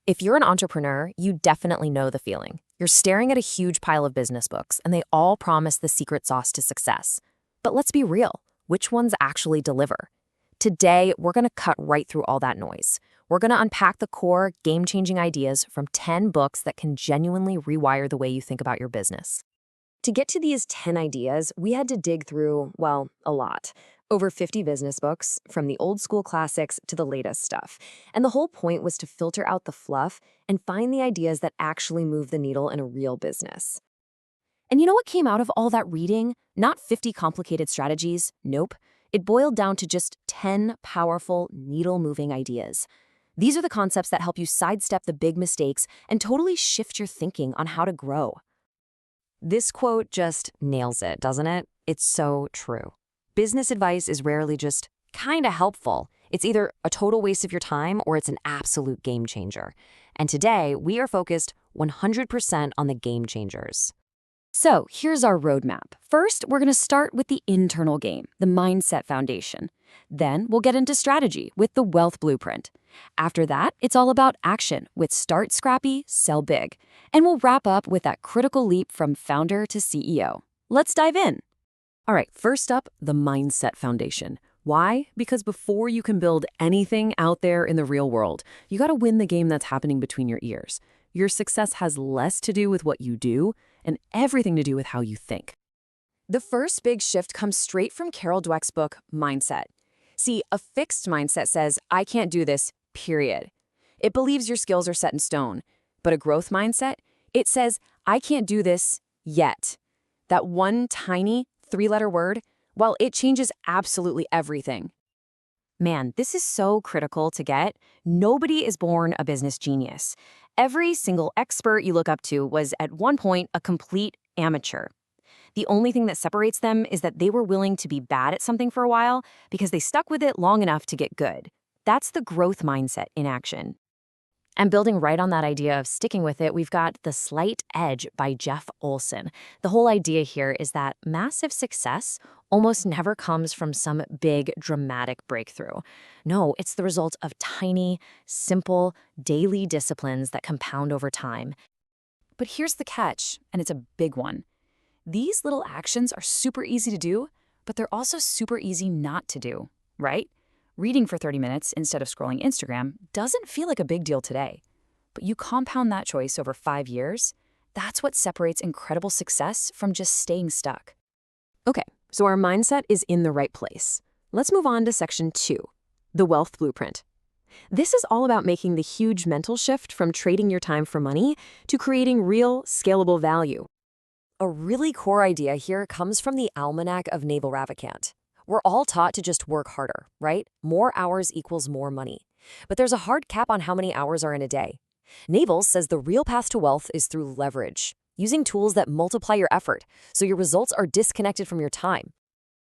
If you're an entrepreneur, you definitely know the feeling. You're staring at a huge pile of business books, and they all promise the secret sauce to success. But let's be real, which ones actually deliver? Today, we're going to cut right through all that noise. We're going to unpack the core, game-changing ideas from 10 books that can genuinely rewire the way you think about your business. To get to these 10 ideas, we had to dig through, well, a lot. Over 50 business books, from the old school classics to the latest stuff. And the whole point was to filter out the fluff and find the ideas that actually move the needle in a real business. And you know what came out of all that reading? Not 50 complicated strategies. Nope. It boiled down to just 10 powerful, needle-moving ideas. These are the concepts that help you sidestep the big mistakes and totally shift your thinking on how to grow. This quote just nails it, doesn't it? It's so true. Business advice is rarely just kinda helpful. It's either a total waste of your time or it's an absolute game changer. And today, we are focused 100% on the game changers. So here's our roadmap. First, we're going to start with the internal game, the mindset foundation. Then we'll get into strategy with the wealth blueprint. After that, it's all about action with start scrappy, sell big. And we'll wrap up with that critical leap from founder to CEO. Let's dive in. All right, first up, the mindset foundation. Why? Because before you can build anything out there in the real world, you got to win the game that's happening between your ears. Your success has less to do with what you do and everything to do with how you think. The first big shift comes straight from Carol Dweck's book, Mindset. See, a fixed mindset says, I can't do this, period. It believes your skills are set in stone. But a growth mindset, it says, I can't do this yet. That one tiny three-letter word, well, it changes absolutely everything. Man, this is so critical to get. Nobody is born a business genius. Every single expert you look up to was at one point a complete amateur. The only thing that separates them is that they were willing to be bad at something for a while because they stuck with it long enough to get good. That's the growth mindset in action. And building right on that idea of sticking with it, we've got The Slight Edge by Jeff Olson. The whole idea here is that massive success almost never comes from some big, dramatic breakthrough. No, it's the result of tiny, simple, daily disciplines that compound over time. But here's the catch, and it's a big one. These little actions are super easy to do, but they're also super easy not to do, right? Reading for 30 minutes instead of scrolling Instagram doesn't feel like a big deal today. But you compound that choice over 5 years, that's what separates incredible success from just staying stuck. Okay, so our mindset is in the right place. Let's move on to section 2, the wealth blueprint. This is all about making the huge mental shift from trading your time for money to creating real, scalable value. A really core idea here comes from the Almanac of Naval Ravikant. We're all taught to just work harder, right? More hours equals more money. But there's a hard cap on how many hours are in a day. Naval says the real path to wealth is through leverage, using tools that multiply your effort, so your results are disconnected from your time.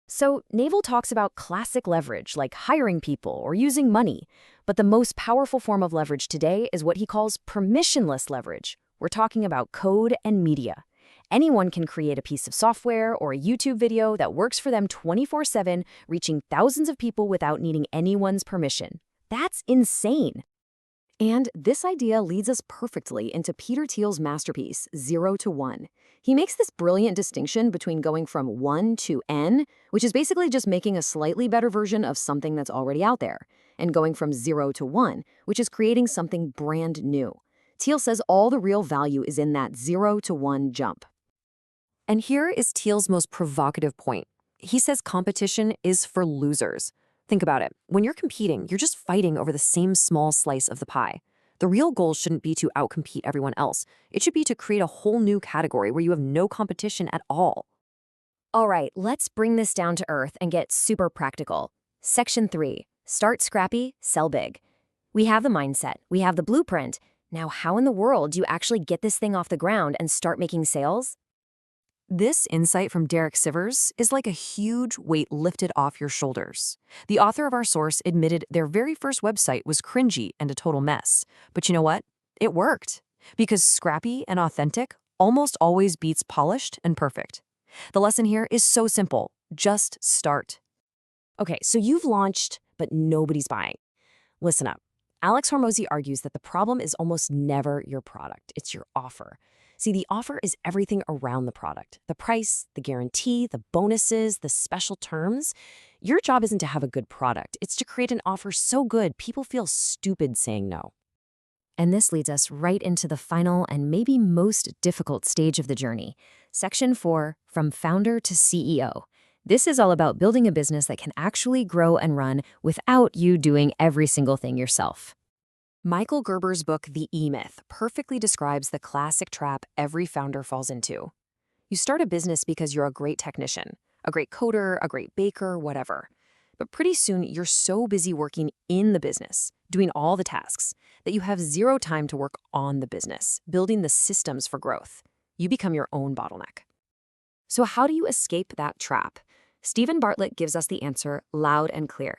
So Naval talks about classic leverage, like hiring people or using money. But the most powerful form of leverage today is what he calls permissionless leverage. We're talking about code and media. Anyone can create a piece of software or a YouTube video that works for them 24/7, reaching thousands of people without needing anyone's permission. That's insane. And this idea leads us perfectly into Peter Thiel's masterpiece, 0 to 1. He makes this brilliant distinction between going from 1 to N, which is basically just making a slightly better version of something that's already out there, and going from 0 to 1, which is creating something brand new. Thiel says all the real value is in that 0 to 1 jump. And here is Thiel's most provocative point. He says competition is for losers. Think about it. When you're competing, you're just fighting over the same small slice of the pie. The real goal shouldn't be to outcompete everyone else. It should be to create a whole new category where you have no competition at all. All right, let's bring this down to earth and get super practical. Section 3, start scrappy, sell big. We have the mindset, we have the blueprint. Now, how in the world do you actually get this thing off the ground and start making sales? This insight from Derek Sivers is like a huge weight lifted off your shoulders. The author of our source admitted their very first website was cringy and a total mess. But you know what? It worked. Because scrappy and authentic almost always beats polished and perfect. The lesson here is so simple. Just start. Okay, so you've launched, but nobody's buying. Listen up. Alex Hormozy argues that the problem is almost never your product, it's your offer. See, the offer is everything around the product: the price, the guarantee, the bonuses, the special terms. Your job isn't to have a good product, it's to create an offer so good people feel stupid saying no. And this leads us right into the final and maybe most difficult stage of the journey. Section 4, From Founder to CEO. This is all about building a business that can actually grow and run without you doing every single thing yourself. Michael Gerber's book, The E-Myth, perfectly describes the classic trap every founder falls into. You start a business because you're a great technician, a great coder, a great baker, whatever. But pretty soon, you're so busy working in the business, doing all the tasks, that you have zero time to work on the business, building the systems for growth. You become your own bottleneck. So how do you escape that trap? Stephen Bartlett gives us the answer loud and clear.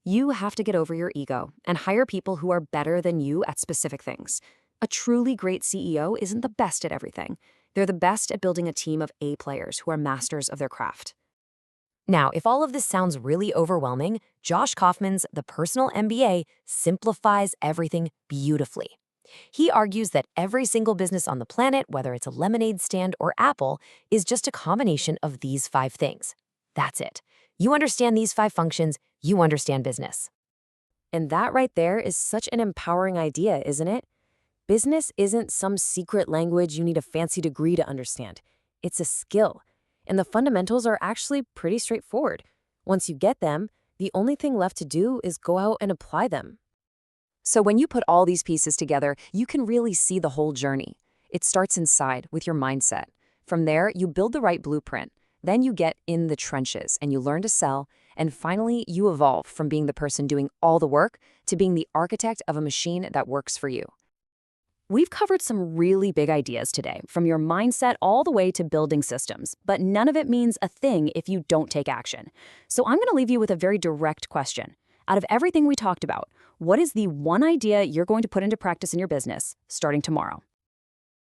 You have to get over your ego and hire people who are better than you at specific things. A truly great CEO isn't the best at everything. They're the best at building a team of A players who are masters of their craft. Now, if all of this sounds really overwhelming, Josh Kaufman's The Personal MBA simplifies everything beautifully. He argues that every single business on the planet, whether it's a lemonade stand or Apple, is just a combination of these 5 things. That's it. You understand these 5 functions, you understand business. And that right there is such an empowering idea, isn't it? Business isn't some secret language you need a fancy degree to understand. It's a skill. And the fundamentals are actually pretty straightforward. Once you get them, the only thing left to do is go out and apply them. So when you put all these pieces together, you can really see the whole journey. It starts inside with your mindset. From there, you build the right blueprint. Then you get in the trenches and you learn to sell. And finally, you evolve from being the person doing all the work to being the architect of a machine that works for you. We've covered some really big ideas today, from your mindset all the way to building systems, but none of it means a thing if you don't take action. So I'm going to leave you with a very direct question. Out of everything we talked about, what is the one idea you're going to put into practice in your business starting tomorrow?